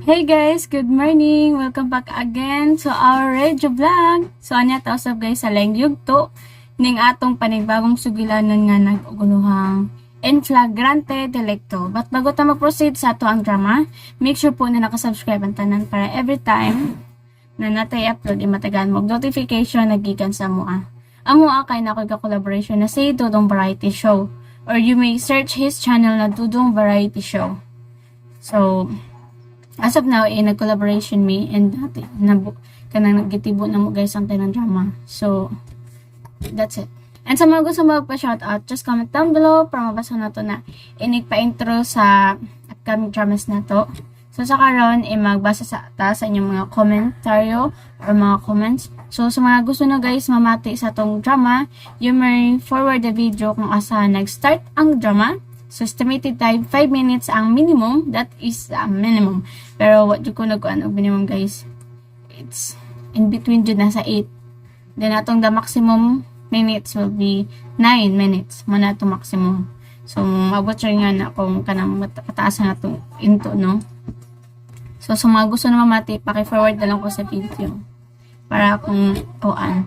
Hey guys, good morning! Welcome back again to our radio vlog. So, anya tausap guys sa langyug to ning atong panibagong sugilanon nga nag-uguluhang in flagrante delicto. But bago ta mag-proceed sa ato ang drama, make sure po na nakasubscribe ang tanan para every time na natay upload imatagan mo notification nagikan sa mua. Ang mua kay na ako collaboration na si Dudong Variety Show, or you may search his channel na Dudong Variety Show. So, as of now, nag-collaboration me and dati, kanang nagitibo na mo guys ang tinang drama. So, that's it. And sa mga gusto magpa-shoutout, just comment down below para mabasa na to na inig-pa-intro sa upcoming dramas na to. So, sa karon, magbasa sa inyong mga komentaryo or mga comments. So, sa mga gusto na guys mamati sa tong drama, you may forward the video kung asa nag-start ang drama. So, estimated time, 5 minutes ang minimum. That is minimum. Pero, what ko nag-ano minimum, guys? It's in between dyan nasa 8. Then, atong the maximum minutes will be 9 minutes. Muna itong maximum. So, mabot siya nga na kung kanang mataas na itong into, no? So, sa mga gusto na mamati, paki-forward na lang ko sa video. Para kung kuan.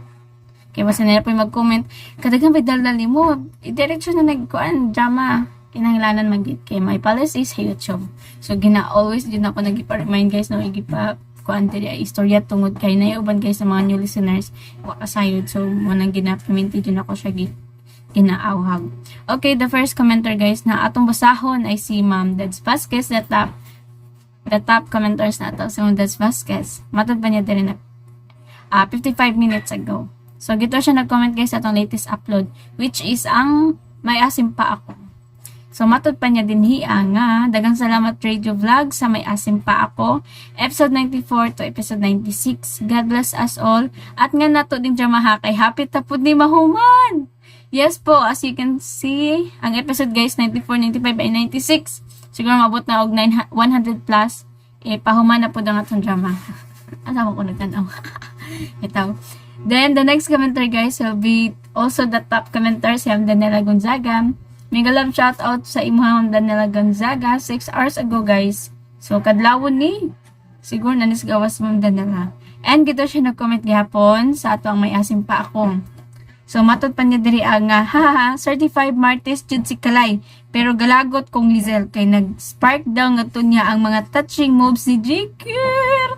Kaya basta nila po yung mag-comment. Kadagang bidal-dali mo, i-direction na nag-kuan, drama. Kinahanglanan magit kay my policies sa YouTube. So always din ako nag-remind guys no igipa kuan diri ay istorya tungod kay nayuban guys sa mga new listeners wa kasayod, so mo nang gina-implement din ako siya ginaawhag. Okay, the first commenter guys na atong basahon ay si Ma'am Deds Vasquez. The top commenters na ato si Ma'am Deds Vasquez. Matod pa niya diri na 55 minutes ago. So gito siya nag-comment guys sa atong latest upload, which is ang may asim pa ako. So, matod pa niya din hiya nga. Dagang salamat radio vlog sa may asim pa ako. Episode 94 to episode 96. God bless us all. At nga nato din drama ha kay happy tapod ni mahuman. Yes po, as you can see, ang episode guys 94, 95 ay 96. Siguro mabot na og 100 plus. Pahuman na po ang atong drama. Asama ko nagtanaw. Ito. Then, the next commenter guys will be also the top commenter si Daniela Gonzaga. Mega love shout out sa imuhang Daniela Gonzaga 6 hours ago guys. So kadlawon ni siguro nanis gawas Ma'am Daniela. And gito siya nag-comment gihapon sa ato ang may asim pa ako. So matod pa niya diri nga haha certified Martes jud si Kalay. Pero galagot kong Lizelle kay nag-spark daw nga to niya ang mga touching moves ni Jikir.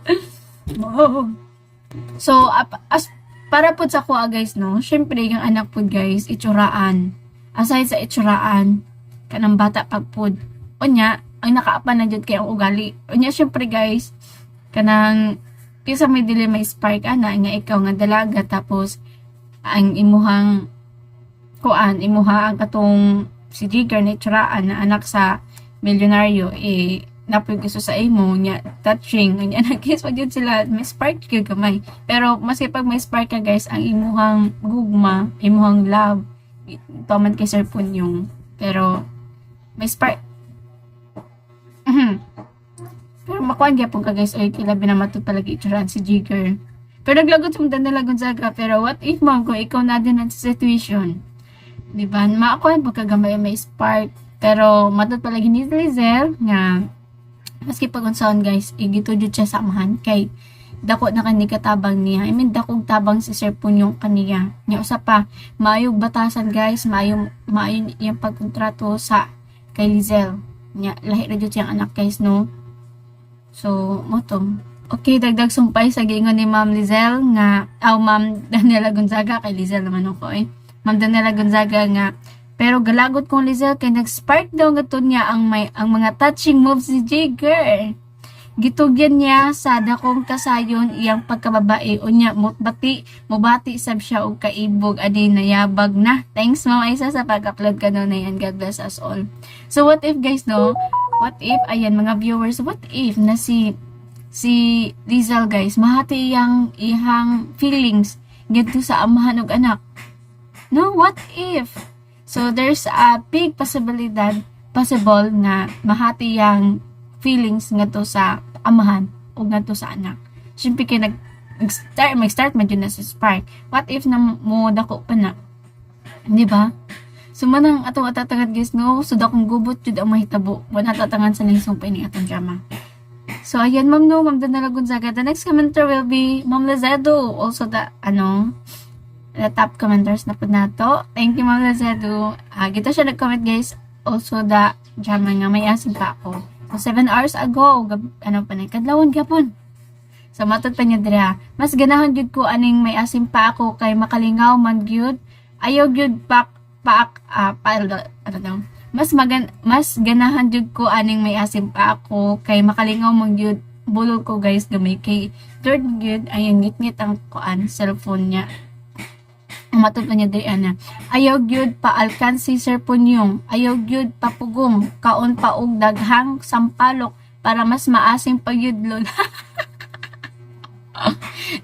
So as para pud sa kuha guys no, syempre yung anak pud guys itsuraan. Aside sa itsuraan, kanang bata pagpud. Unya, ang nakaapan na dyan kay ang ugali. Unya, syempre guys, kanang, kisa may dili may spark, nga ikaw nga dalaga, tapos, ang imuhang, imuha ang katong, si Jigger na itsuraan na anak sa milyonaryo, napoy gusto sa imo, nya, touching, nya, nag-kiss pa dyan sila, may spark yun kamay. Pero, maski pag may spark ka guys, ang imuhang gugma, imuhang love, toman kay Sir Punyong. Pero, may spark. Pero makuhan gyapon ka guys, oy, kila binamatod talaga itsuraan si Jigger. Pero naglagot sa Daniela Gonzaga, pero what if ma'am, kung ikaw na din ang situation? Diba? Makakuhan po kagamay may spark. Pero, matod palagi ni Lizelle, nga, maski pag-unsaon guys, igitudyo siya sa amahan, kay, dako na kani katabang niya. I mean, dakong tabang si Sir Punyong kaniya. Niya usa pa, maayong batasan guys, maayong yung pagkontrato sa kay Lizelle. Niya, lahi na dyan siyang anak guys, no? So, motong. Okay, dagdag sumpay sa gingon ni Ma'am Lizelle nga, Ma'am Daniela Gonzaga, kay Lizelle naman ako Ma'am Daniela Gonzaga nga, pero galagot kong Lizelle kay nag-spark daw nga to niya ang mga touching moves ni Jigger. Gitugyan niya sa dakong kasayon iyang pagkababae unya mubati sab siya og kaibog adi nayabag na. Thanks Ma'am Aisa sa pag-upload kanon and God bless us all. So what if guys no? What if ayan mga viewers, what if na si Lizelle guys mahati iyang feelings ngadto sa amahan og anak. No, what if? So there's a big possible na mahati iyang feelings ngadto sa amahan o ngadto sa anak. Siyempre kay mag-start man yun na sa spark. What if na mo dako pa na? Di ba? So manang atong atatangan guys no, so dakong gubot jud ang mahitabo. Wala tatangan sa lisong pa ini atong drama. So, ayan, Ma'am No, Ma'am Danela Gonzaga. The next commenter will be Ma'am Lazedo. Also, the top commenters na po nato. Thank you, Ma'am Lazedo. Gito siya nag-comment, guys. Also, drama nga, may asin pa ako. So, 7 hours ago, kadlawon gapon. So, matod pa niya dira. Mas ganahan jud ko aning may asin pa ako kay makalingaw man gyud. Ayaw gyud mas ganahan jud ko aning may asin pa ako kay makalingaw man gyud. Bulol ko guys gamay kay third gyud ayun ngit-ngit ang cellphone niya. Matod pa niya diri ana. Ayaw gyud paalkan si Sir Punyong. Ayaw gyud papugong kaon pa og daghang sampalok para mas maasim pa gyud lol.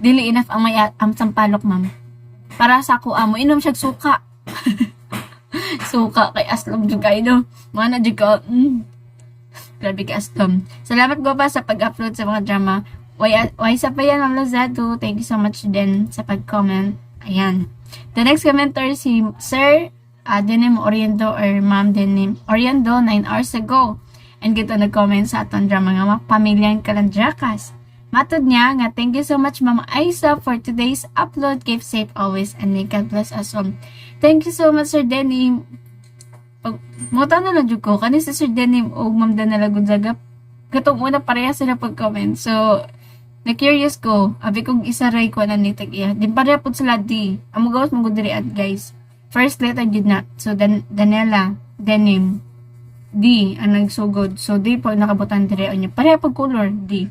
Dili enough ang sampalok, ma'am. Para sa ako amo inom siya suka. Suka kay aslom jud kay do. Mana jud ka. Grabe ka aslom. Salamat ko pa sa pag-upload sa mga drama. Why sa pa yan, Ma'am Lazado. Thank you so much din sa pag-comment. Ayan. The next commenter si Sir Denim Oriendo or Ma'am Denim Oriendo 9 hours ago. And gito nag-comment sa aton drama nga mga pamilyang Kalandrakas. Matod niya nga, thank you so much Mama Aisa for today's upload. Keep safe always and may God bless us all. Thank you so much Sir Denim. Muta na lang dyan ko. Kanin si Sir Denim o Ma'am Danela Gonzaga. Katong una pareha sila pag-comment. So, na-curious ko. Abi kong isaray ko na nitag iya. Din pareha po sila di. Amo gawas mong gudiri at guys. First letter did not. So, Danela, Denim, D ang nagsugod. So, di po nakabutan diri niya. Pareha pag color, D.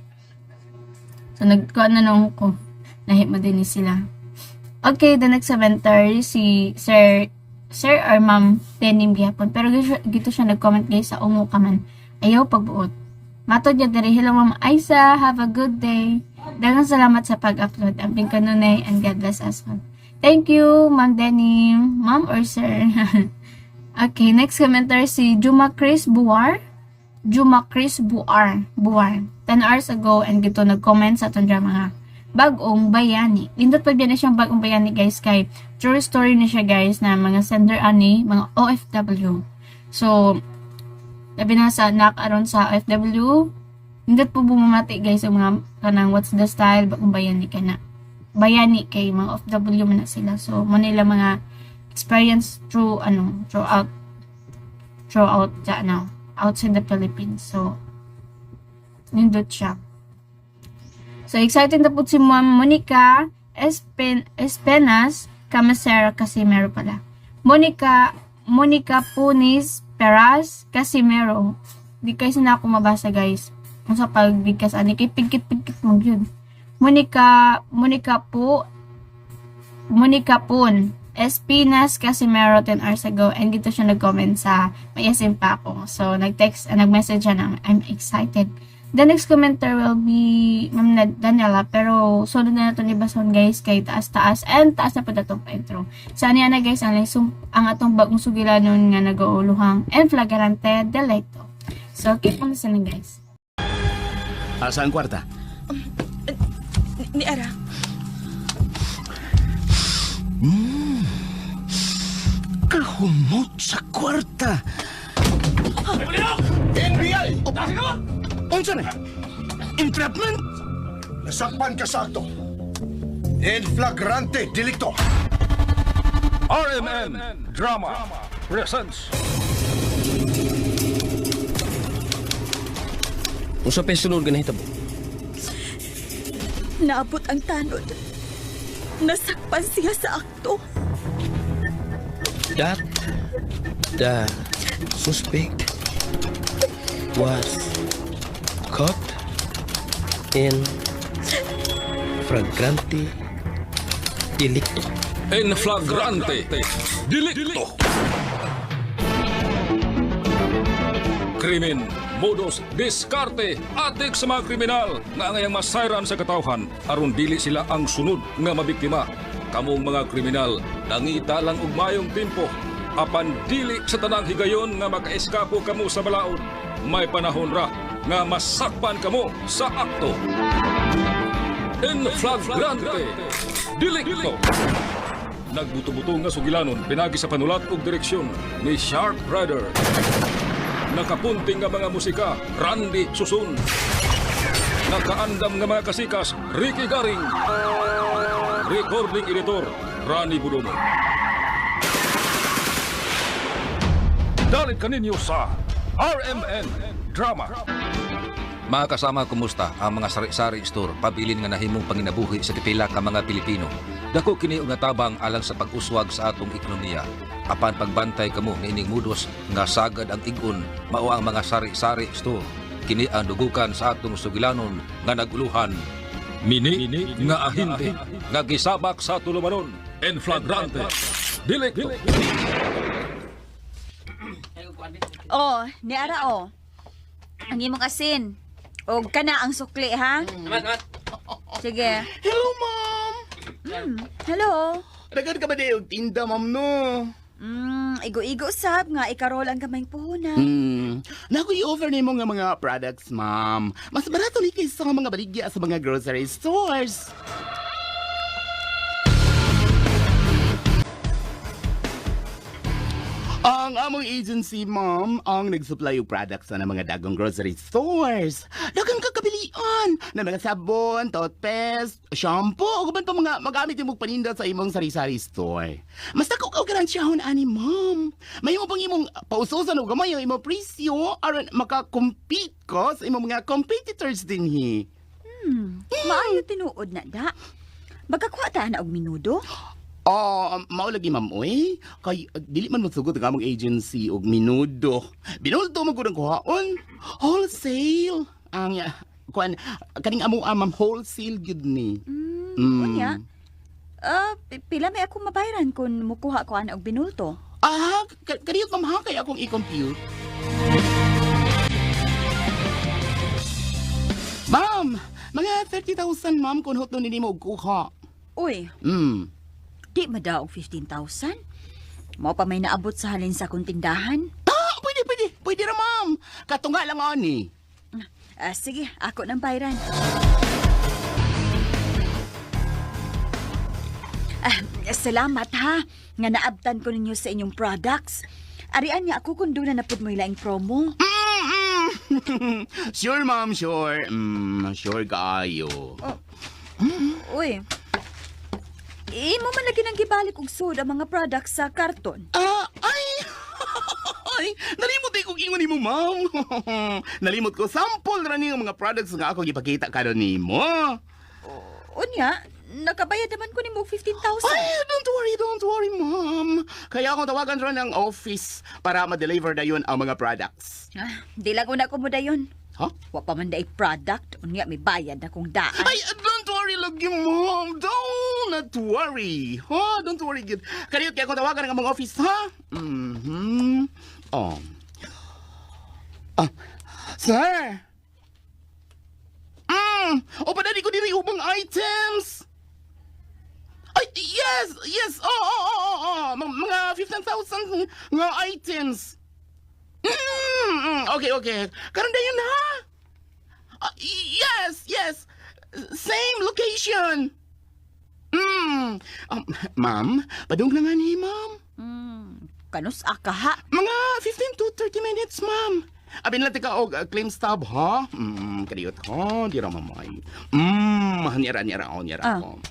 So, nagkuhan na nung ko. Nahit mo din sila. Okay, the next commenter, si Sir or Ma'am Denim Gihapon. Pero gito siya nag-comment guys sa umo ka man. Ayaw pagbuot. Matod niya diri. Hello Ma'am Aisa. Have a good day. Daghang salamat sa pag-upload. Amping kanunay and God bless us all. Thank you, Ma'am Denim. Ma'am or Sir? Okay, next commenter si Juma Chris Buar. 10 hours ago and gito nag-comment sa atong drama nga Bagong Bayani. Lindot pa na siyang Bagong Bayani guys kay true story na siya guys na mga sender ani mga OFW. So labi na sa aron sa OFW lindot po bumamati guys ang mga kanang what's the style Bagong Bayani kana. Bayani kay mga OFW man na sila. So manila mga experience throughout outside the Philippines. So nindot siya. So, excited na po si Ma'am Monica Espenas Camasera Casimero pala. Monica Punis Peras Casimero. Di kayo na ako mabasa guys. Kung sa pagbigkas, ani kay pigkit mong yun. Monica Pun Espinas Casimero 10 hours ago and dito siya nag-comment sa may SM pa ako. So, nag-message siya na I'm excited. The next commenter will be Ma'am Daniela, pero sunod na nato ni Bason guys kay taas na po datong intro. Sana yan na guys ang atong bagong sugilanon nga nag-uuluhang en flagrante delicto. So keep on listening guys. Asa ang kwarta? Ni Ara. Kahumot sa kwarta. NBI! Unsa na? Entrapment? Nasakpan ka sakto. En flagrante delicto. RMN Drama presents Unsa pa sunod ka nahitabo? Naabot ang tanod. Nasakpan siya sa akto. That the suspect was caught in flagrante delicto. en flagrante delicto. Krimen, modus, diskarte, atik sa mga kriminal nga ngayang masayran sa katawhan aron dili sila ang sunod nga mabiktima. Kamong mga kriminal nangita lang og mayong tempo apan dili sa tanang higayon nga makaeskapo kamo sa balaod. May panahon ra nga masakpan kamo sa akto. En flagrante delicto. Nagbuto-buto nga sugilanon pinagi sa panulat ug direksyon ni Sharp Rider. Nakapunting nga mga musika Randy Susun. Nakaandam nga mga kasikas, Ricky Garing. Recording Editor, Rani Budomo. Dalit kaninyo sa RMN Drama. Mga kasama, kumusta? Ang mga sari-sari store, pabilin nga nahimong panginabuhi sa pipila ka mga Pilipino. Dako kini nga tabang alang sa pag-uswag sa atong ekonomiya. Apan pagbantay kamo nga ining mudos nga sagad ang ig-on, mao ang mga sari-sari store. Kini ang dugukan sa atong sugilanon nga naguluhan. Mini nga ahinte nga gisabak sa tulumanon. En flagrante. Delicto. Oh, niara oh. Ang imong asin. O kana ang sukli, ha? Sige. Hello, ma'am! Hello. Dagan ka ba di og tinda, ma'am, no? Igo-igo sab nga ikarol ang kamay puhunan. Naku, i-offer ni mo nga mga products, ma'am. Mas barato ni kaysa sa mga baligya sa mga grocery stores. Ang among agency, ma'am, ang nag-supply og products sa mga dagong grocery stores. Dagang kakabilian na mga sabon, toothpaste, shampoo, o guban pa mga magamit yung paninda sa imong sari-sari store. Mas dako ka garansyahon ani, ma'am. May mo pang imong paususan o gamay ang imong presyo aron maka-compete ko sa imong mga competitors din hi. Maayo tinuod na da. Magkakuha ta na og minudo? Maulagi ma'am, oy. Kay, dili man magsugod ang among agency og minudo. Binulto mo ko ng kuhaon. Wholesale. Ang, kaning among ma'am, wholesale yun ni. Unya? Pila may akong mabayaran kung mukuha ko ana og binulto? Kaniyot ma'am ha, kaya akong i-compute. Ma'am, mga 30,000 ma'am kung hot nun hindi mo og kuha. Uy, di madaog 15,000? Mao pa may naabot sa halin sa kong tindahan? Pwede. Pwede ra ma'am. Katunga lang ani. Sige, ako nang bayaran. Salamat ha, nga naabtan ko ninyo sa inyong products. Arian niya ako kung doon na napod mo ilaing promo. Sure ma'am, sure. Sure kayo. Uy, imo man lagi nang gibalik og sud ang mga products sa karton. Ay, nalimot ko ingon nimo, ma'am. Nalimot ko sample ra ning mga products nga ako gipakita karon nimo. Unya, nakabayad naman ko nimo og 15,000. Ay, don't worry, ma'am. Kaya akong tawagan ron ng office para ma-deliver na yun ang mga products. Di lang una ko mo dayon. Ha? Wa pa man day product, unya may bayad na kong daan. Ay, don't worry lagi, ma'am. Don't worry. Don't worry, good. Kaya akong tawagan ng mga office, ha? Sir? O padali ko diri ubang items. Ay, yes. Mga 15,000 nga items. Okay. Karon dayon ha? Yes. Same location. Ma'am, padung lang ni ma'am. Kanus aka ha? Mga 15 to 30 minutes, ma'am. Abin lang tika og claim stub, ha? Kadiyot, ha? Di ra mamay. Nira ako.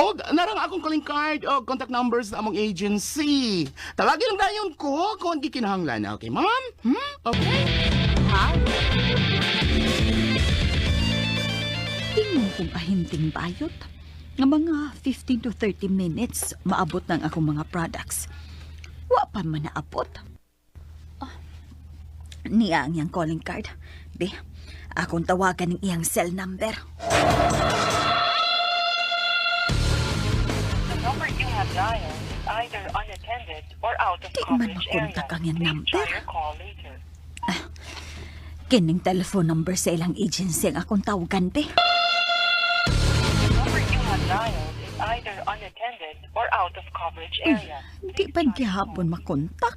Og, narang akong calling card o contact numbers sa among agency. Tawagin lang dayon ko kung gikinahanglan. Okay, ma'am? Okay? Ha? Tingnan kong ahinting bayot. Nga mga 15 to 30 minutes, maabot ng akong mga products. Wa pa man naabot. Niya ang iyang calling card. Be, akong tawagan ng iyang cell number. The number you have dialed is either unattended or out of Di man coverage makontak area. ang iyang Please number. try your call later. Kining telephone number sa ilang agency ang akong tawagan, be. The number you have dialed is either unattended or out of coverage area. Di pa gihapon makontak.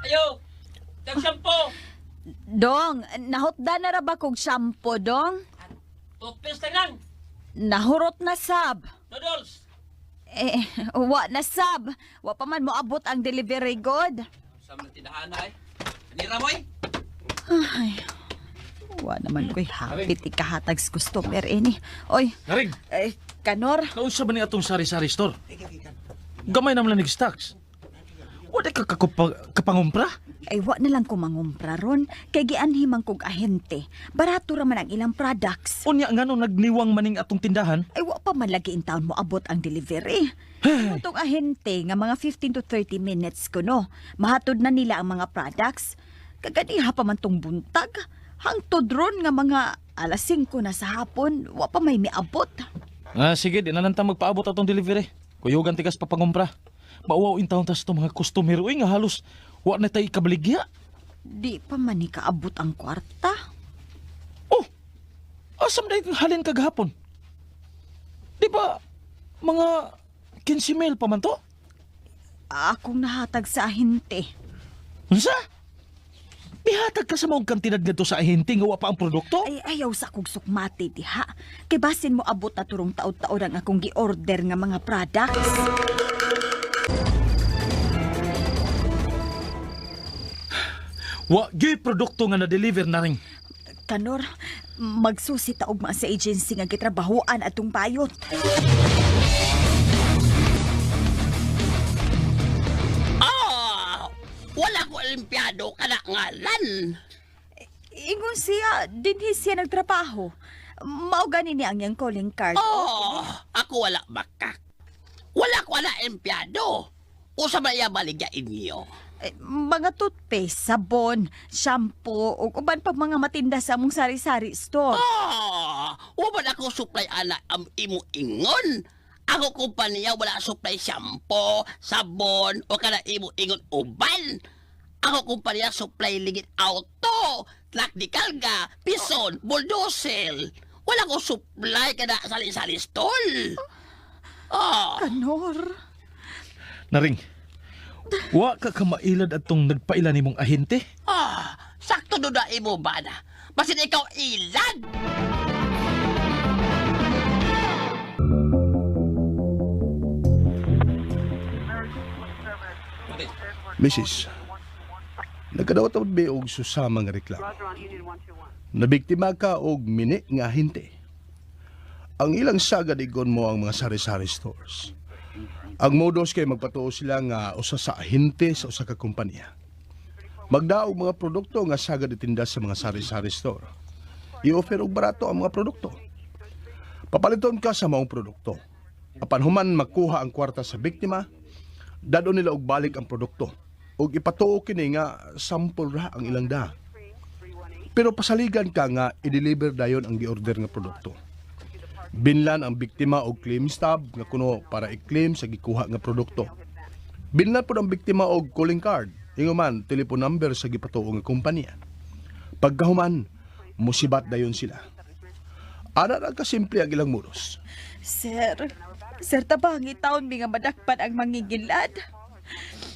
Ayo! Tag-shampoo! Dong, nahotda na ra ba kog shampoo, dong? Toothpaste lang! Nahurot na sab. Noodles! Wa na sab. Wa pa man mo abot ang delivery god. Sa mga tindahan na eh. Nira mo eh? Ay, Wa naman ko'y hapit ikahatag sa customer ini. Oy, Naring, Kanor, naunsa ba ni atong sari-sari store? Gamay naman lang stocks. Wala ka kapangumpra? ay wa na lang ko mangumpra ron. Kay gianhimang kog ahente. Barato raman ang ilang products. Unya nga no nagniwang maning atong tindahan? Ay wa pa malagi in taon mo abot ang delivery. Itong ahente nga mga 15 to 30 minutes ko no. Mahatod na nila ang mga products. Kaganiha pa man tong buntag. Hangtod ron nga mga alas 5 na sa hapon. Wa pa may miabot. Sige, di na lang ta magpaabot atong delivery. Kuyugan tigas papangumpra. Mauwaw in taon tas itong mga customer. Uy nga halos, wa na tayo ikabaligya. Di pa man ni kaabot ang kwarta. Oh, asam na yung halin kagahapon. Di ba, mga 15 mil pa man to? Akong nahatag sa ahente. Unsa? Bihatag ka sa maong kantidad nga to sa ahente nga wa pa ang produkto? Ay ayaw sa akong sukmati diha. Kay basin mo abot na turong taon-taon ang akong gi-order nga mga products. Wa gyud produkto nga na-deliver na rin. Kanor, magsusi ta og mga sa agency nga gitrabahoan atong payot. Wala ko olimpiyado ka na ngalan. Ingon siya, dinhi siya nagtrabaho. Mao gani ni ang iyang calling card. Ako wala makak. Wala ko na olimpiyado. Usa ba iya baligya inyo? Mga toothpaste, sabon, shampoo, ug uban pag mga matinda sa among sari-sari store. Wala ako supply ana am imo ingon. Ako kumpanya wala supply shampoo, sabon, o kada imo ingon uban. Ako kumpanya supply ligid auto, truck di karga, pison, bulldozer. Wala ko supply kada sari-sari store. Kanor. Naring, wa ka kamailad atong nagpailan nimong ahente? Sakto do na imo ba na? Basin ikaw ilad! Mrs. Nagkadawat ang og susama nga reklamo. Nabiktima ka og mini nga ahente. Ang ilang sagad igon mo ang mga sari-sari stores. Ang modus kay magpatuo sila nga usa sa ahente sa usa ka kompanya. Magdaog mga produkto nga sagad itinda sa mga sari-sari store. I-offer og barato ang mga produkto. Papaliton ka sa maong produkto. Apan human makuha ang kwarta sa biktima, dado nila og balik ang produkto. Og ipatuo kini nga sample ra ang ilang da. Pero pasaligan ka nga i-deliver dayon ang gi-order nga produkto. Binlan ang biktima og claim stub nga kuno para i-claim sa gikuha nga produkto. Binlan po ang biktima og calling card, inguman telephone number sa gipatuo nga kompanya. Pagkahuman, musibat dayon sila. Ana ra ka simple ang ilang modus. Sir, tabangi taon mi nga madakpan ang mangigilad.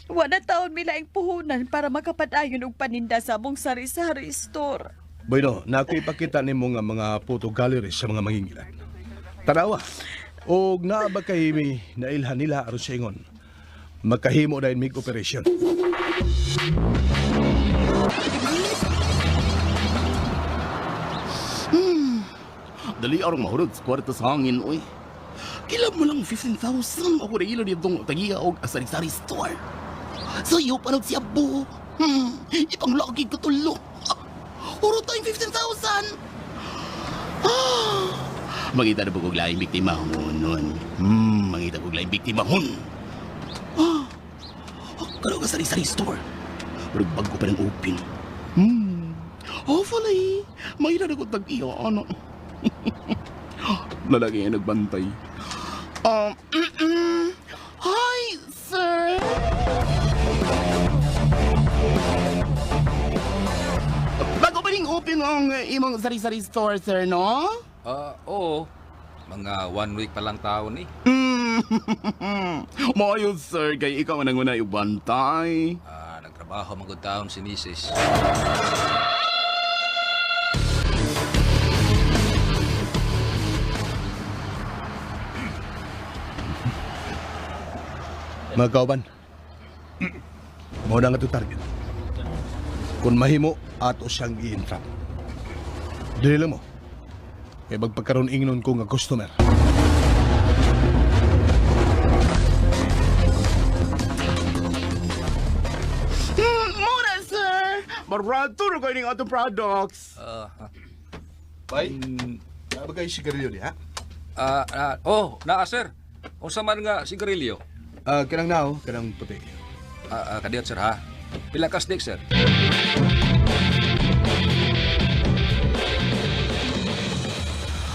Wala taon mi laing puhunan para makapadayon og paninda sa among sari-sari store. Bueno, nako ipakita nimo nga mga photo gallery sa mga mangingilan. Tanawa, og naa ba kay may nailhan nila aron sa ingon. Magkahimo dayon mig operation. Dali arong mahurog sa kwarta sa hangin, oy. Kailan mo lang 15,000 ako na ilan itong tagiya og asari-sari store. Sayo pa siya po. Ipanglagi ko tulo. Uro tayong 15,000. Mangita na po kong laing biktima hun. Mangita po kong laing biktima hun. Kalau ka sari-sari store. Pero bago pa ng open. Hopefully, mangita na ko tag-iyo, ano. Lalaki yung nagbantay. Hi, sir! Bago pa rin open ang imong sari-sari store, sir, no? Oo. Mga 1 week pa lang taon eh. Maayos, sir, kay ikaw ang nanguna ibantay. Nagtrabaho magod taon si Mrs. Mga kauban, mao na nga ito target. Kung mahimo, ato siyang i-entrap. Dili lang mo. Kaya magpagkaroon ingnon ko nga customer. Muna, sir! Barato na kayo ng atong products. Bay, nabagay sigarilyo di ha? naa sir. Unsa man nga sigarilyo? Kanang nao, kanang puti. Kadiyot sir ha. Pila ka stick sir?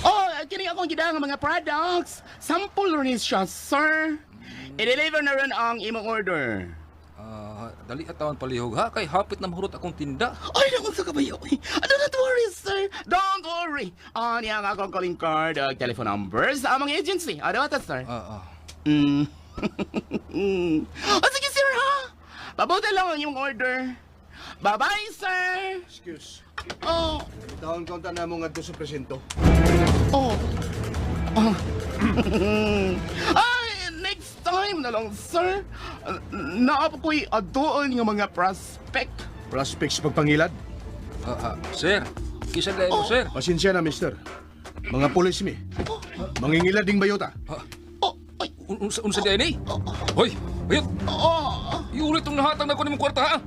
Oh, kini akong gidang mga products. Sample rin siya, sir. I-deliver na rin ang imong order. Dali atawan palihog ha. Kay hapit na mahurot akong tinda. Ay, naman sa kabayo. Don't worry, sir. Don't worry. Niya nga akong calling card, telephone numbers sa among agency. Ano ata, sir? Sige, sir, ha? Pabuti lang ang iyong order. Bye-bye, sir. Excuse. Oh, Taon kaunta na mo nga sa presento. oh. Ay, next time na lang, sir. Naapa ko'y adoon yung mga prospect. Prospects pagpangilad. Sir, kisa gaya mo sir. Pasensya na, mister. Mga pulis mi. Mangingilad ding bayota. Oh, ay, Unsa di ni? Hoy, bayot. oh. Iulit tong nahatag na ko nimong kwarta ha.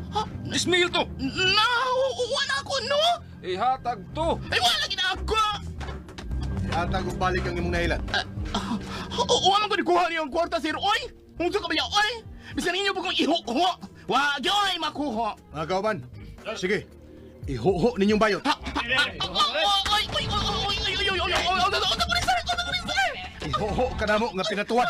Dismail to. Wala ko, no? Ihatag to. Ay, wala ginagawa. Atag og balik ang imong nailad. Wala ko nikuha niyo ang kwarta, sir. Oy! Kung sa kabaya, oy! Bisan ninyo po kong iho-ho. Wag yoy makuha. Mga kauban, sige. Ihuho ninyong bayot. Ihuho ka na mo nga pinatuwad.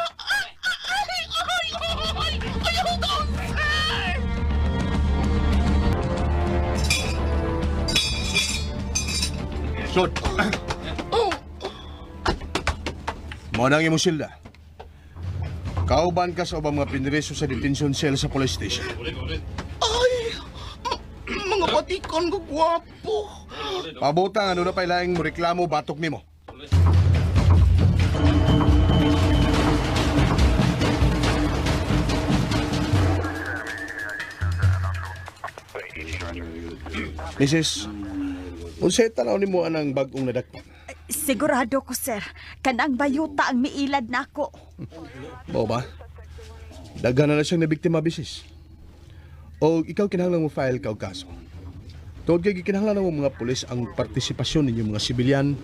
Sod. Mo nang imong silda. Kauban ka sa ubang mga pinreso sa detention cell sa police station. Ay! Mga patikon ko gwapo. Pabutang ano na pa ilaing mo reklamo batok nimo. Mrs. Unsay tanaw nimo anang bag-ong nadakpan? Sigurado ko, sir. Kanang bayuta ang miilad na ako. Mao ba? Daghan na siyang nabiktima bisis. O ikaw kinahanglan mo file ka og kaso. Tungod kay gikinahanglan mo mga pulis ang partisipasyon ninyo mga sibilyan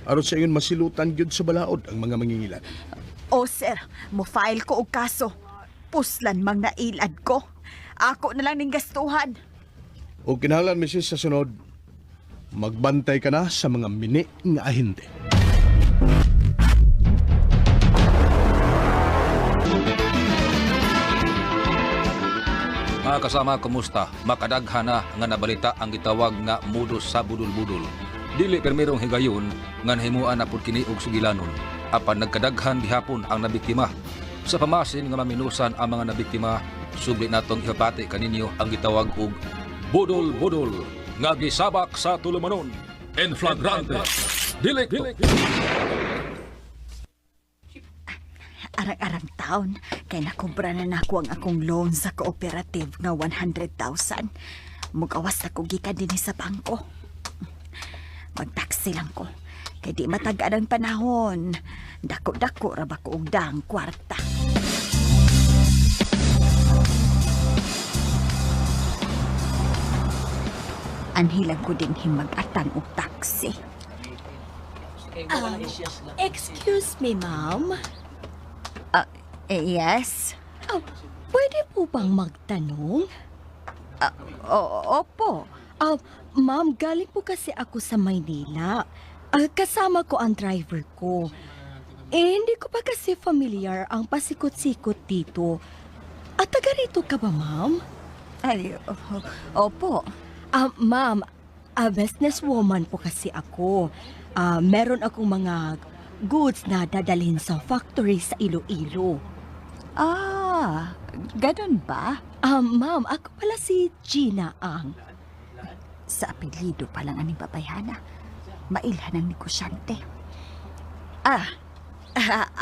aron sa iyon masilutan gyud sa balaod ang mga mangingilan. O, sir, mo file ko og kaso. Puslan mang nailad ko. Ako na lang ning gastuhan. O kinahanglan Mrs. sa sunod, magbantay ka na sa mga mini nga ahente. Mga kasama, kumusta? Makadaghan na nga nabalita ang gitawag nga modus sa budol-budol. Dili permirong higayon nga nahimuan na pud kini og sugilanon. Apan nagkadaghan gihapon ang nabiktima. Sa pamasin nga maminusan ang mga nabiktima, subli natong ihapati kaninyo ang gitawag og budol-budol nga gisabak sa tulumanon. En flagrante. Dili. Arang-arang taon, kay nakumpra na nako ang akong loan sa cooperative nga 100,000. Mugawas ako gikan din sa bangko. Magtaksi lang ko, kay di matagaan ang panahon. Dako-dako ra ba ko og daang kwarta. Anhilang ko din himag-atang og taksi. Excuse me, ma'am. Yes? Pwede po bang magtanong? Opo. Ma'am, galing po kasi ako sa Maynila. Kasama ko ang driver ko. Hindi ko pa kasi familiar ang pasikot-sikot dito. Taga rito ka ba, ma'am? Ay, opo. Ma'am, businesswoman po kasi ako. Meron akong mga goods na dadalhin sa factory sa Iloilo. Ganun ba? Ma'am, ako pala si Gina Ang. Sa apelido pa lang aning babayhana. Mailhan ang negosyante.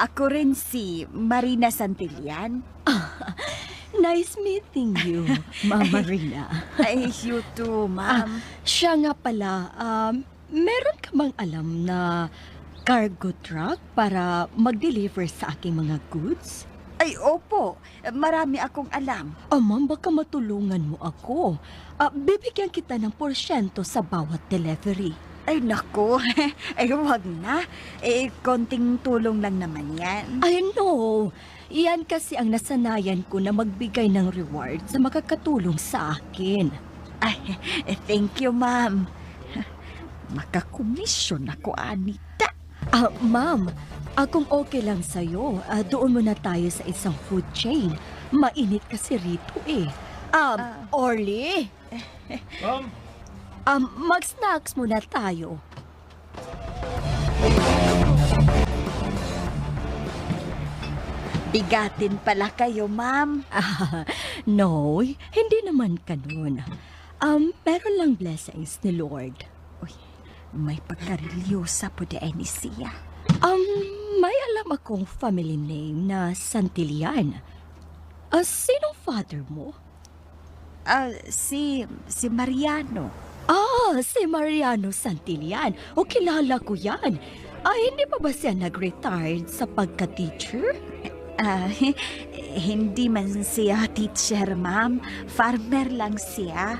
Ako rin si Marina Santillan. Nice meeting you, Ma'am Marina. Ay, you too, ma'am. Siya nga pala, Meron ka bang alam na cargo truck para mag-deliver sa aking mga goods? Ay, opo. Marami akong alam. Ma'am, baka matulungan mo ako. Bibigyan kita ng porsyento sa bawat delivery. Ay, naku. Ay, wag na. Konting tulong lang naman yan. I know. Iyan kasi ang nasanayan ko na magbigay ng reward sa makakatulong sa akin. Ay, thank you, ma'am. Makakomisyon ako, Anita. Ma'am, kung okay lang sa'yo, doon muna tayo sa isang food chain. Mainit kasi rito eh. Orly? Ma'am? Mag-snacks muna tayo. Bigatin pala kayo, ma'am. No, hindi naman ganun. Meron lang blessings ni Lord. Uy, may pagkarilyosa po di ni siya. May alam akong family name na Santillan. Sinong father mo? Si Mariano. Si Mariano Santillan. O kilala ko yan. Hindi pa ba siya nag-retired sa pagka-teacher? Hindi man siya teacher, ma'am. Farmer lang siya.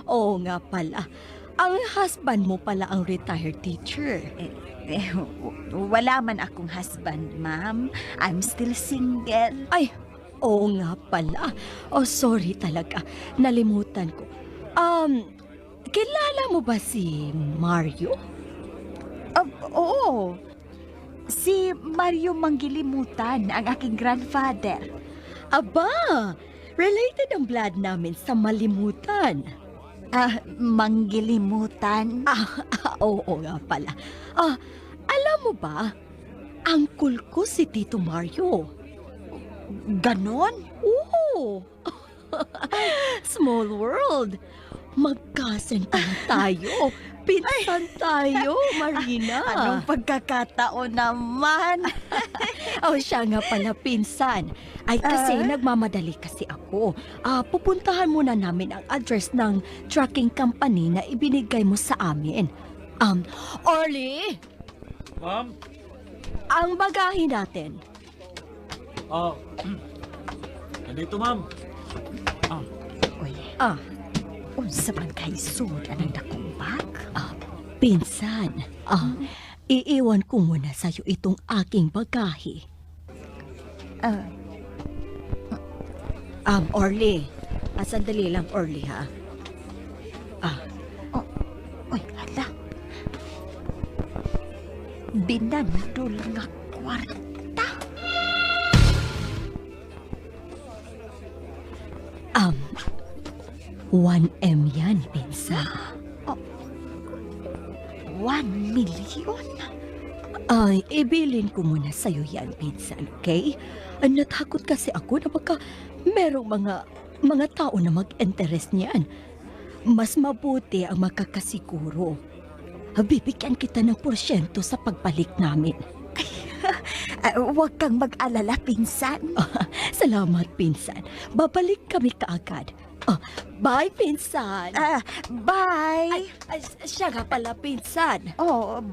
Oo nga pala. Ang husband mo pala ang retired teacher. Wala man akong husband, ma'am. I'm still single. Ay, oo nga pala. Sorry talaga. Nalimutan ko. Kilala mo ba si Mario? Oo. Si Mario Manggilimutan, ang aking grandfather. Aba, related ang blood namin sa malimutan. Manggilimutan? Oo nga pala. Alam mo ba, angkol ko si Tito Mario. Ganon? Oo. Small world. Magkasin pala tayo. Pinsan tayo, Marina. Anong pagkakataon naman? Siya nga pala pinsan. Ay kasi nagmamadali kasi ako. Pupuntahan muna namin ang address ng trucking company na ibinigay mo sa amin. Orly! Ma'am? Ang bagahe natin. Nandito, ma'am. Uy, unsa man kay sud anang dakong bag? Pinsan, iiwan ko muna sa'yo itong aking bagahe. Orly. Sandali lang, Orly, ha? Uy, hala. Binandol nga kwarta. 1M yan, pinsan. 1 million? Ibilin ko muna sa'yo yan, pinsan, okay? Natakot kasi ako na baka merong mga tao na mag-interest niyan. Mas mabuti ang makakasiguro. Bibigyan kita ng porsyento sa pagbalik namin. Huwag kang mag-alala, pinsan. Salamat, pinsan. Babalik kami kaagad. Bye, pinsan. Bye. Siya nga pala, pinsan.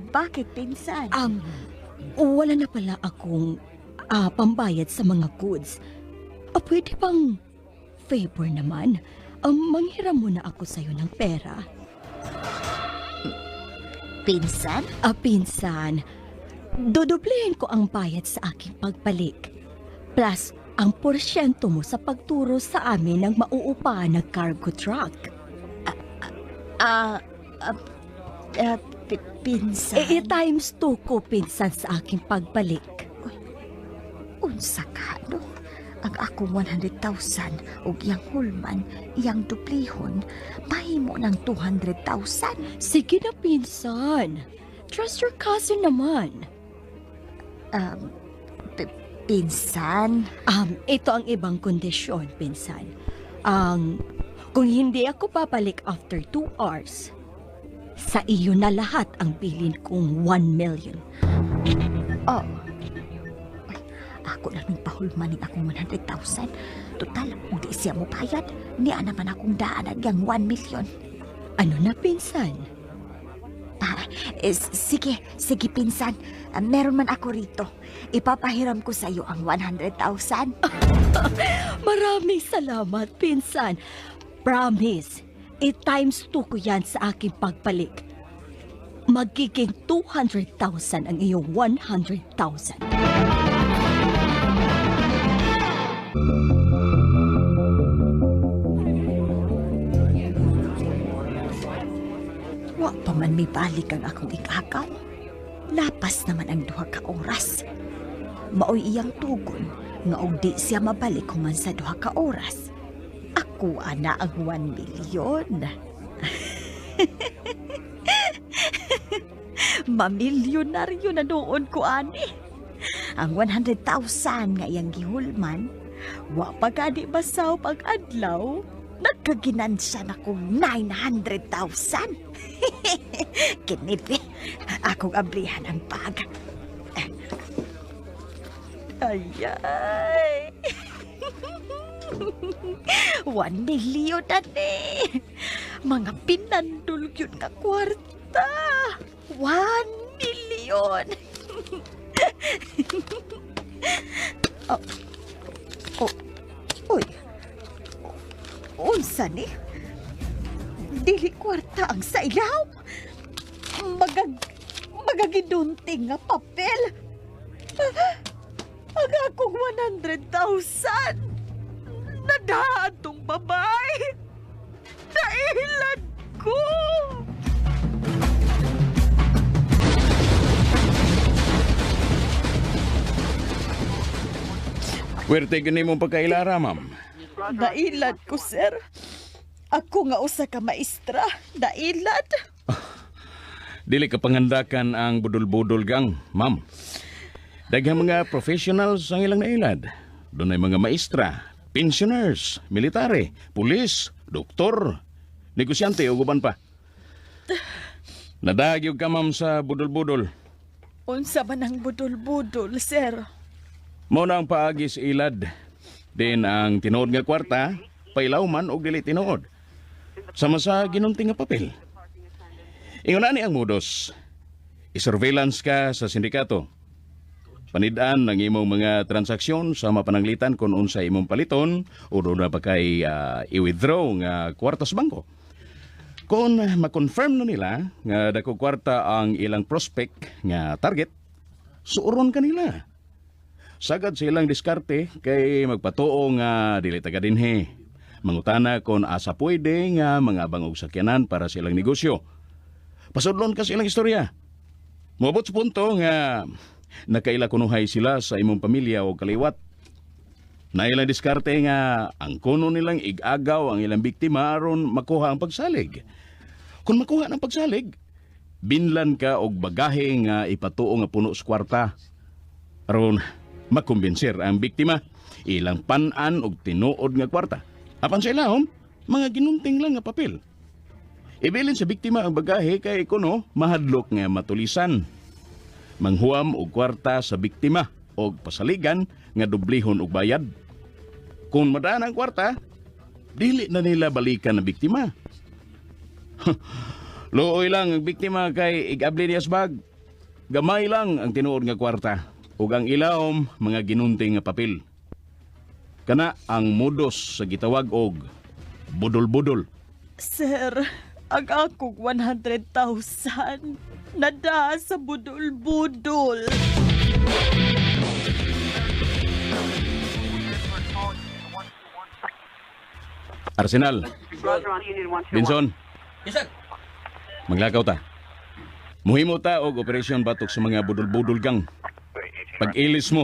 Bakit, pinsan? Wala na pala akong pambayad sa mga goods. Pwede bang favor naman? Manghiram muna ako sa'yo ng pera. Pinsan? Pinsan, dodoblehin ko ang bayad sa aking pagbalik. Plus, ang porsyento mo sa pagturo sa amin ng mauupahan na cargo truck. Pinsan? Times 2 ko, pinsan, sa aking pagbalik. Unsa ka, no? Ang akong 100,000 o iyang hulman, iyang duplihon, mahimo ng 200,000. Sige na, pinsan. Trust your cousin naman. Pinsan? Ito ang ibang kondisyon, pinsan. Kung hindi ako babalik after 2 hours, sa iyo na lahat ang bilin kong 1 million. Ako lang ng pahulmanin akong 100,000. Total, kung di siya mo bayad, niya naman akong daan ang 1 million. Ano na, pinsan? Sige pinsan. Meron man ako rito. Ipapahiram ko sa iyo ang 100,000. Maraming salamat, pinsan. Promise, i-times 2 ko yan sa aking pagpalit. Magiging 200,000 ang iyong 100,000. Wa pa man may balik ang akong ikakaw. Lapas naman ang 2 ka oras. Maoy iyang tugon nga og di siya mabalik human sa 2 ka oras. Ako ana ang 1 milyon. Mamilyonaryo na doon ko ani. Ang 100,000 nga iyang gihulman, wa pa gani basaw pag-adlaw. Nagkaginansya na kong 900,000. Kinipi, akong abrihan ang pag. Ayay. 1 milyon na ni. Mga pinandol yun nga kwarta. 1 milyon. Uy. Unsa ni? Dili kwarta ang sailaw. Magagidunting nga papel. Ang akong 100,000. Nadaan tong babae. Nailan ko. Werte gani mong pagkailara, ma'am. Nailan ko, sir. Ako nga usa ka maestra. Nailan. Dili ka pangandakan ang budol-budol gang, ma'am. Daghang mga professionals ang ilang nailad. Doon ay mga maestra, pensioners, military, pulis, doktor, negosyante o guban pa. Nadagyog ka, ma'am, sa budol-budol. Unsa man ang budol-budol, sir? Mo na ang paagi sa ilad. Din ang tinuod nga kwarta, pailaw man o dili tinuod. Sama sa ginunting nga papel. Ingon na ni ang modus. I-surveillance ka sa sindikato. Panidaan ang imong mga transaksyon sa mapananglitan kung unsa imong paliton o doon na pa kay i-withdraw nga kwarta sa bangko. Kung ma-confirm na nila nga dako kwarta ang ilang prospect nga target, suuron ka nila. Sagad sa ilang diskarte kay magpatuo nga dili taga dinhi. Mangutana kung asa pwede nga mga bangog sakyanan para sa ilang negosyo. Pasudlon ka sa ilang istorya. Moabot sa punto nga nakaila kunuhay sila sa imong pamilya o kaliwat. Na ilang diskarte nga ang kuno nilang igagaw ang ilang biktima aron makuha ang pagsalig. Kung makuha ng pagsalig, binlan ka og bagahe nga ipatuo nga puno sa kwarta. Aron makumbensir ang biktima, ilang panan og tinuod nga kwarta. Apan sa ilahom, mga ginunting lang nga papel. Ibilin sa biktima ang bagahe kay kuno mahadlok nga matulisan. Manghuam og kwarta sa biktima og pasaligan nga dublihon og bayad. Kung madaan ang kwarta, dili na nila balikan ang biktima. Luoy lang ang biktima kay igabli niya sa bag. Gamay lang ang tinuod nga kwarta. Ug ang ilawom mga ginunting nga papel. Kana ang modus sa gitawag og budol-budol. Sir, ang akong 100,000 nada sa budol-budol. Arsenal, Binson, Yes, sir. maglakaw ta. Muhimo ta og operasyon batok sa mga budol-budol gang. Pag-ilis mo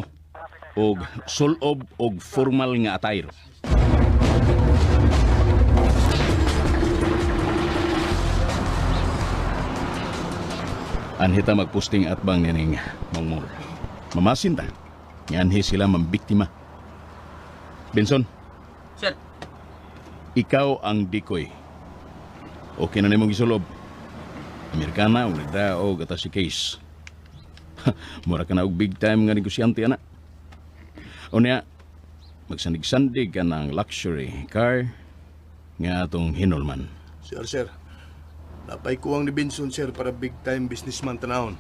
og sulob og formal nga attire. Anhita magposting at bang nining mangmol. Mamasin ta. Nganhi sila mambiktima. Benson, Sir. ikaw ang decoy. Okay na nimong gisulob. Amerikana o nagda o gata si case. Mura ka na og big time nga negosyante, ana. O niya, magsandig-sandig ka ng luxury car nga atong hinulman. Sir, Napay kuwang ni Benson, sir, para big time businessman tanahon.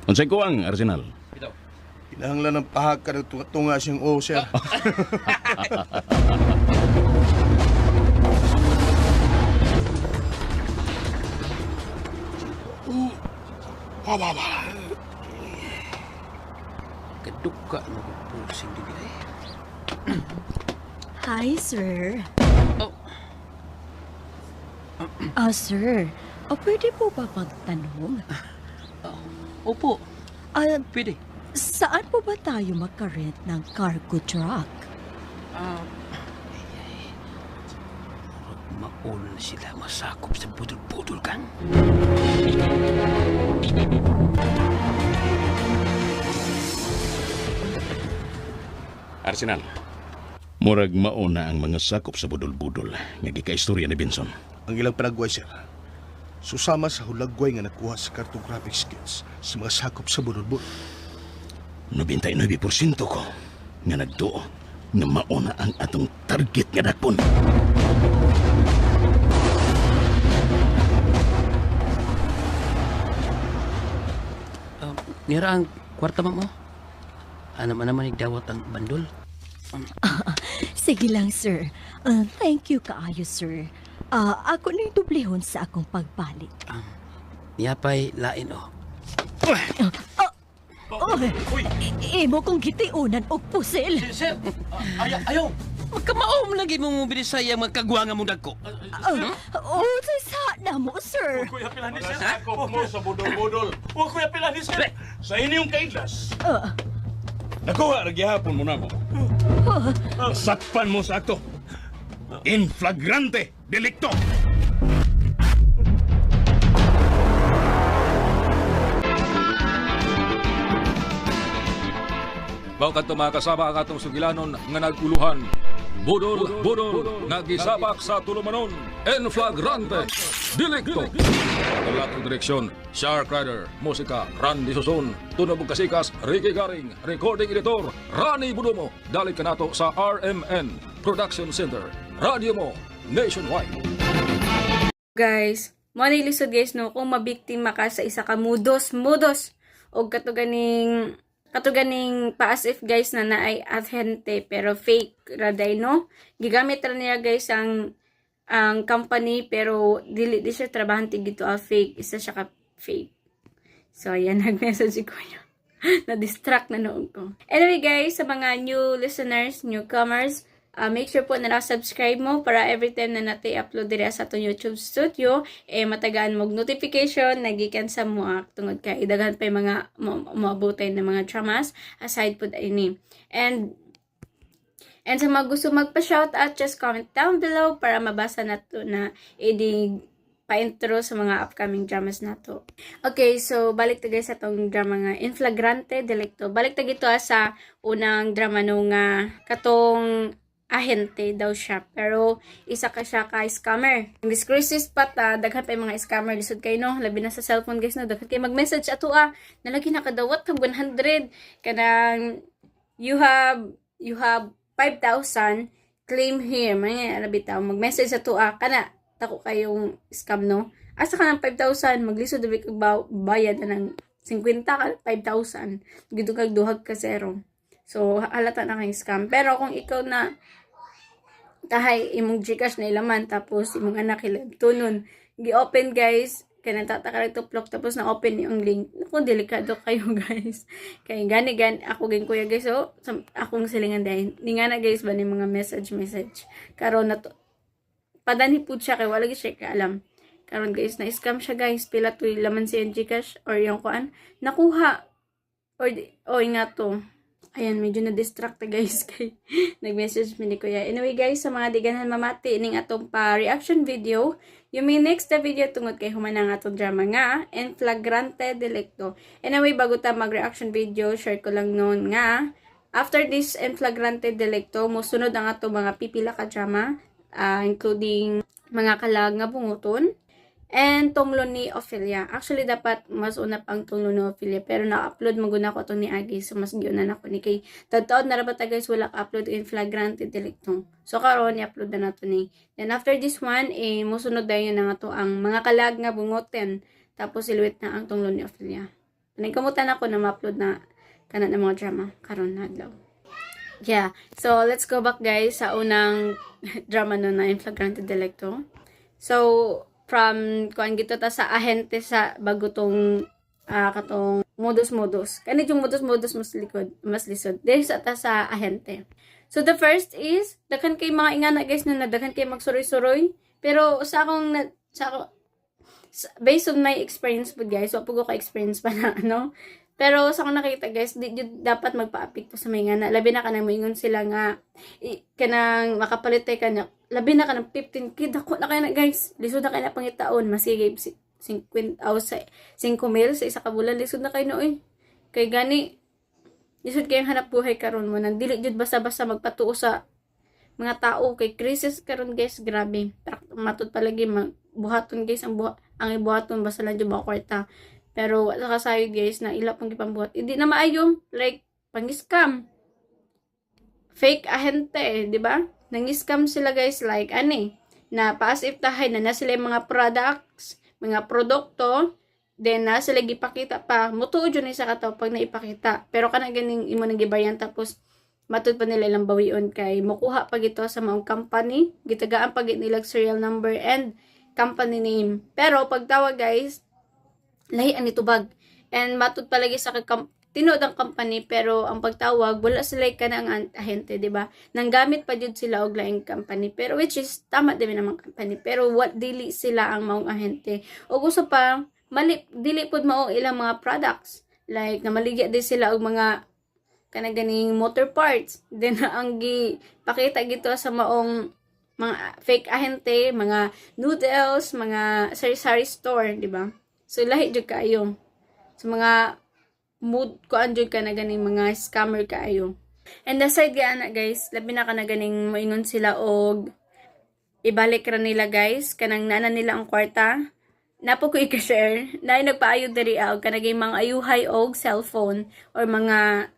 Unsay kuwang, Arsenal? Kinahanglan ng pahag ka ng tunga siyang sir. Kaduka mo ko pusing din eh. Hi, sir. Oh. Sir, pwede po ba magtanong? Opo, Ah, pwede. saan po ba tayo magka-rent ng cargo truck? Maul sila masakop sa budol-budol kan. Arsenal. Murag mauna ang mga sakop sa budol-budol nga gikaistorya ni Benson. Ang ilang panagway, sir. Susama sa hulagway nga nakuha sa cartographic skills sa mga sakop sa bulol-bulol. 99% ko nga nagduo nga mauna ang atong target nga dakpon. Nira ang kwarta mo. Ano man naman igdawat ang bandol. Sige lang, sir. Thank you kaayo, sir. Ako na dublehon sa akong pagbalik. Niyapay lain oh. Imo kong gitiunan og pusil. Sir, ayaw. Magkamaom lagi mong binisay ang magkagwanga mong dagko. Sa na mo, sir. Kuya Pilani, sir. Sakop mo sa budol-budol. Huwag Kuya Pilani, sir. Sa inyong kaidlas. Nakuha, nagyahapon mo na mo. Nasakpan mo sa akto. In flagrante delicto. Bawkat mga kasama ang atong sugilanon nga naguluhan. Budol, nagisabak sa tulumanon. En flagrante, delicto. Pagkalatong direksyon, Shark Rider, musika, Randy Suson, tunog kasikas, Ricky Garing, recording editor, Rani Budomo. Dalit ka nato sa RMN Production Center. Radio mo, nationwide. Guys, mo na ilisod guys no, kung mabiktima ka sa isa ka mudos, o katuganing pa-as if guys na naay authentic pero fake raday no. Gigamit ra niya guys ang company pero dili siya trabahante gito fake, isa siya ka fake. So ayan, nag-message ko yun. Na-distract na noon ko. Anyway guys, sa mga new listeners, newcomers, make sure po na subscribe mo para every time na natin upload diri sa atong YouTube studio, matagaan mo notification nagikan sa mga tungod kay daghan pa yung mga maabutay na mga dramas aside po ini. And sa mga gusto magpa-shoutout, just comment down below para mabasa nato na pa-intro sa mga upcoming dramas nato. Okay, so balik ta guys sa tong drama nga In Flagrante Delicto. Balik ta gito sa unang drama no nga katong ahente daw siya, pero isa ka siya ka scammer. Ang discresis pat daghan pa yung mga scammer lisod kay no, labi na sa cellphone guys no, daghan kay mag-message ato nalagi nakadawat ng 100 kanang you have 5,000 claim here may labi taw mag-message ato kana tako kayong scam no. Asa ka ng 5,000 maglisod dabi kag bayad na ng 50 ka 5,000 gito kag duhag ka zero. So halata na kay scam. Pero kung ikaw na tahay imong Gcash na ilaman tapos imong anak tunon gi-open guys kanang tataka lang tuplok tapos na open yung link. Naku, delikado kayo guys. Kaya gani ako gin kuya guys so akong silingan dahil ni nga na guys ba ni mga message karon na to padani pud siya kay wala gyud siya kaalam. Karon guys na scam siya guys, pila to laman si Gcash or yung kuan nakuha or nga to. Ayan, medyo na-distract guys kay nag-message mi ni Kuya. Anyway guys, sa mga diganan mamati ning atong pa-reaction video, yung may next na video tungod kay humanang atong drama nga, In Flagrante Delicto. Anyway, bago ta mag-reaction video, share ko lang noon nga, after this In Flagrante Delicto, musunod ang atong mga pipila ka drama, including mga kalag nga bunguton, and tunglo ni Ophelia. Actually, dapat mas una pang tunglo ni Ophelia, pero na-upload maguna ko to ni Agi, so mas giunan ako ni kay tagtaod na rabat guys, wala ka-upload in flagrante delicto. So karon i-upload na nato ni. Then after this one, musunod dayon na nga to ang mga kalag nga bungoten, tapos iluwit na ang tunglo ni Ophelia. Nagkamutan ako na ma-upload na kana ng mga drama karon na adlaw. Yeah, so let's go back guys sa unang drama no na in flagrante delicto. So from kuan gito ta sa ahente sa bagutong katong modus. Kani yung modus mas lisod. Dahil sa ta sa ahente. So the first is daghan kay mga ingana guys na daghan kay magsuroy-suroy, pero sa akong based on my experience po guys, wa po ko ka-experience pa na ano. Pero sa akong nakita guys, di dapat magpa-apik po sa mga ingana. Labi na kanang moingon sila nga kanang makapalitay kanya. Labi na kanang 15k dako na kaya na guys. Lisod na kaya na pangitaon, masigay 50,000 sa 5,000 sa isa ka bulan, lisod na kay noy. Kay gani lisod kay hanap buhay karon mo nang dili jud basta-basta magpatuo sa mga tao kay crisis karon guys, grabe. Matud palagi buhaton guys ang ibuhaton basta lang jud ba kwarta. Pero wala kasayod guys na ila pang gipambuhat. Hindi na maayo, like pang-scam. Fake ahente, di ba? Nang-scam sila guys like na paas if tahay na sila yung mga products, mga produkto, then na sila gipakita pa. Mutuo jud ni sa kataw pag naipakita. Pero kana ganing imo nang gibayan tapos matud pa nila ilang bawion kay mukuha pa gito sa mga company, gitagaan pa gid nila serial number and company name. Pero pagtawag guys, lahi ang nitubag. And matud palagi sa tinood ang company pero ang pagtawag wala sila ka na ang ahente, di ba? Nanggamit pa jud sila og laing company pero which is tama din naman company pero what dili sila ang maong ahente. Og usa pa dili pud mao ilang mga products. Like namaligya din sila og mga kanaganing motor parts. Then ang gipakita gito sa maong mga fake ahente, mga noodles, mga sari-sari store, di ba? So, lahi jud kaayo. So, mga mood ko anjud ka na ganing mga scammer kaayo. And aside gaana guys, labi na ka na ganing moingon sila og ibalik ra nila guys, kanang nana nila ang kwarta. Napo ko i-share, na nagpaayo diri og kanagay mga ayuhay og cellphone or mga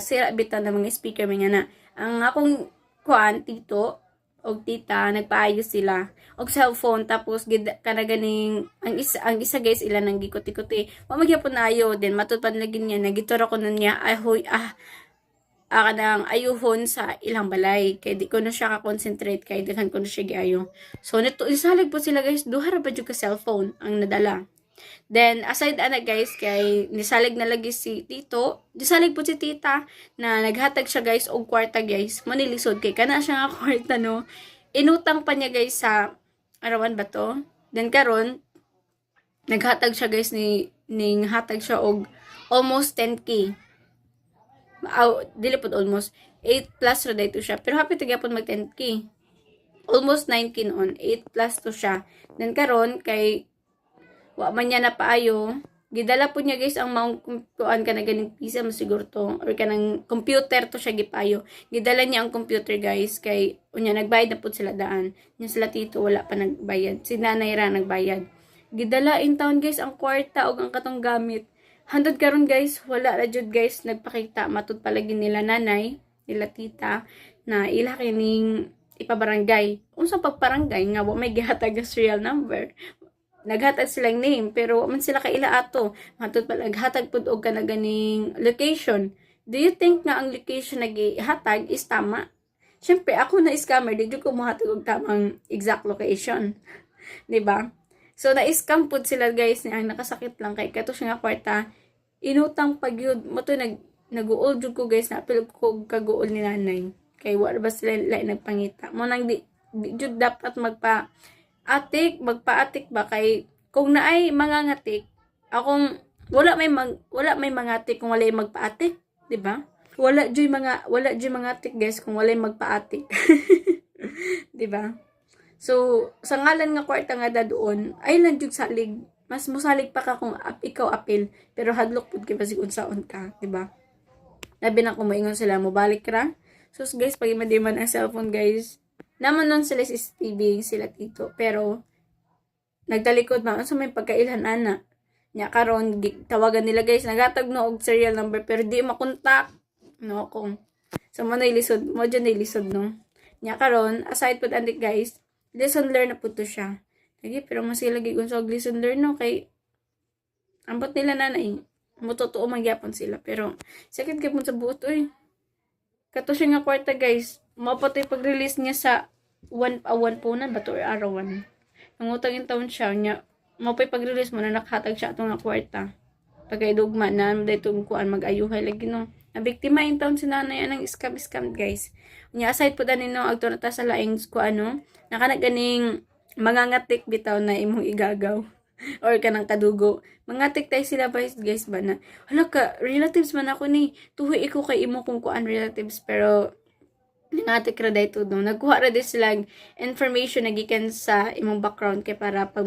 sira bitan na mga speaker mga na. Ang akong kuan tito og tita nagpaayo sila og cellphone tapos kanaganing ang isa guys ila nang gikuti-kuti wa magyapon ayo then matud pa lagi niya nagitura ko nun niya kanang ayuhon sa ilang balay kay di ko na siya ka-concentrate kay daghan ko na siya giayo. So nito isalig po sila guys, duha ra ba jud ka cellphone ang nadala. Then, aside guys, kay nisalig na lagi si tito, nisalig po si tita, na naghatag siya guys, og kwarta guys, manilisod kay kana siya nga kwarta no, inutang pa niya guys sa, arawan ba to? Then karon naghatag siya guys, ning hatag siya og almost 10k, dili po almost, 8 plus ra dito siya, pero happy tagapon mag 10k, almost 9k noon, 8 plus to siya. Then karon kay wa man niya na paayo, gidala po niya guys ang maong kuan ka na ganing pisa mo siguro to or kanang computer to siya gipayo. Gidala niya ang computer guys kay unya nagbayad na po sila daan. Nya sila tito wala pa nagbayad. Si nanay ra nagbayad. Gidala in town guys ang kwarta og ang katong gamit. Handod karon guys, wala ra jud guys nagpakita matud palagi nila nanay, nila tita na ila kining ipabarangay. Unsa pagbarangay nga wa may gihatag serial number. Naghatag silang name pero man sila kaila ato matud pa naghatag pud og kana ganing location. Do you think nga ang location nagihatag is tama? Syempre ako na scammer di jud ko mohatag og tamang exact location. Di ba? So na-scam pud sila guys ni ang nakasakit lang kay kato siya nga kwarta inutang pag yun mo to nag-uol jud ko guys na apil ko kaguol ni nanay kay wala ba sila nagpangita mo nang di jud dapat magpaatik ba kay kung naay mga ngatik akong wala may mga atik kung wala magpaatik, di ba? Wala joy mga atik guys kung wala magpaatik. Di ba? So sa ngalan nga kwarta nga doon ay lang jud salig, mas mosalig pa ka kung ikaw apil pero hadlok pud kay basig unsaon ka, di ba? Labi na kung moingon sila mo balik ra. So guys pag man ang cellphone guys naman nun sila CCTV, sila tito. Pero, nagtalikod man unsa may pagkailan ana. Nya karon tawagan nila guys, nagatag no og serial number pero di makontak. No kung sa mo na ilisod, mo dyan na ilisod no. Nya karon aside pud andik guys, lesson learn na pud to siya. Lagi pero mas lagi unsa og lesson learn no kay ambot nila nanay. Mo totoo magyapon sila pero sakit gyud mo sa buot oy. Kato siya nga kwarta guys, mapatay pag-release niya sa one po na ba to or arawan. Nangutang in taon siya nya mapay pag-release mo na nakhatag siya atong nga kwarta. Pagkaidugma na daytong kuan mag-ayuhay lagi no. Nabiktima in taon si nanay anang scam guys. Nya aside pud ani no agto na ta sa laing kuan no. Naka ganing mangangatik bitaw na imong igagaw or kanang kadugo. Mangatik tay sila guys ba na. Hala ka relatives man ako ni. Tuhoy iko kay imo kung kuan relatives pero nangatik ra dayto no. Nagkuha ra din sila information na gikan sa imong background kay para pag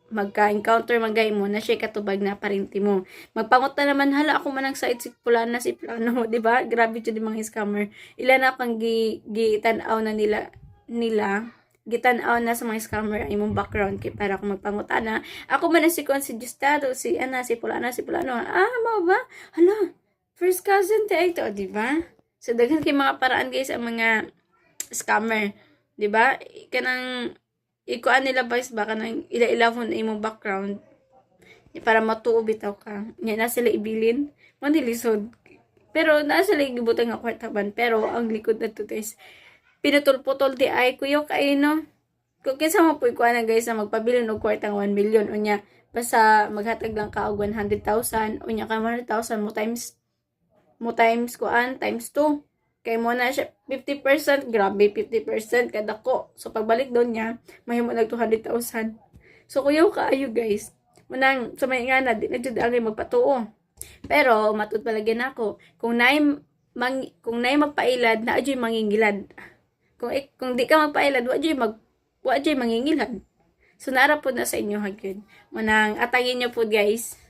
magka-encounter magay mo na siya katubag na parinti mo. Magpangot na naman, hala ako manang side si Pulana si Plano mo, di ba? Grabe yun yung mga scammer. Ilan na pang gitanaw na nila gitanaw na sa mga scammer ay mong background kay para kung magpangot na. Ako man si Gustado, si Pulana, mo ba? Hala, first cousin tayo ito, di ba? So, daghan kay mga paraan guys ang mga scammer, di ba? Kanang ikuan nila guys baka nang ila-ilafon na imong background para matuo bitaw ka. Nya na sila ibilin, manilisod. Pero na sila gibutang nga kwartaban pero ang likod na to guys. Pinutol-putol di ay kuyo kay no. Kung kinsa mo puy kuan na guys na magpabili og kwartang 1 million unya basta maghatag lang ka og 100,000 unya ka 100,000 mo times kuan times 2. Kay mo na siya 50%, grabe 50% kada ko. So pagbalik doon niya, mahimo nag 200,000. So kuyaw kaayo guys. Munang sa may nga na di na jud angay magpatuo. Pero matud palagyan ako, kung nay magpailad na adyoy mangingilad. Kung di ka magpailad, wa adyoy mangingilad. So nara pod na sa inyo hagyud. Munang atagin niyo pod guys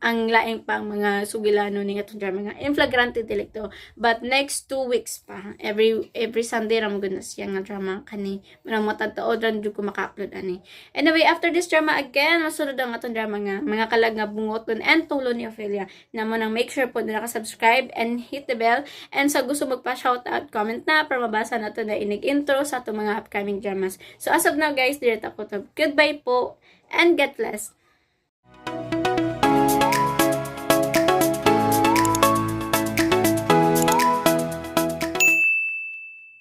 ang laing pang mga sugilano ni atong drama nga in flagrante delicto, but next 2 weeks pa every Sunday ram gud na siya nga drama kani manang matataod ran jud ko maka-upload ani. Anyway, after this drama again masunod ang atong drama nga mga kalag nga bungoton and tulon ni Ophelia na mo nang make sure po na naka-subscribe and hit the bell, and sa gusto magpa-shoutout comment na para mabasa nato na inig intro sa atong mga upcoming dramas. So as of now guys, direct ako to. Goodbye po and God bless.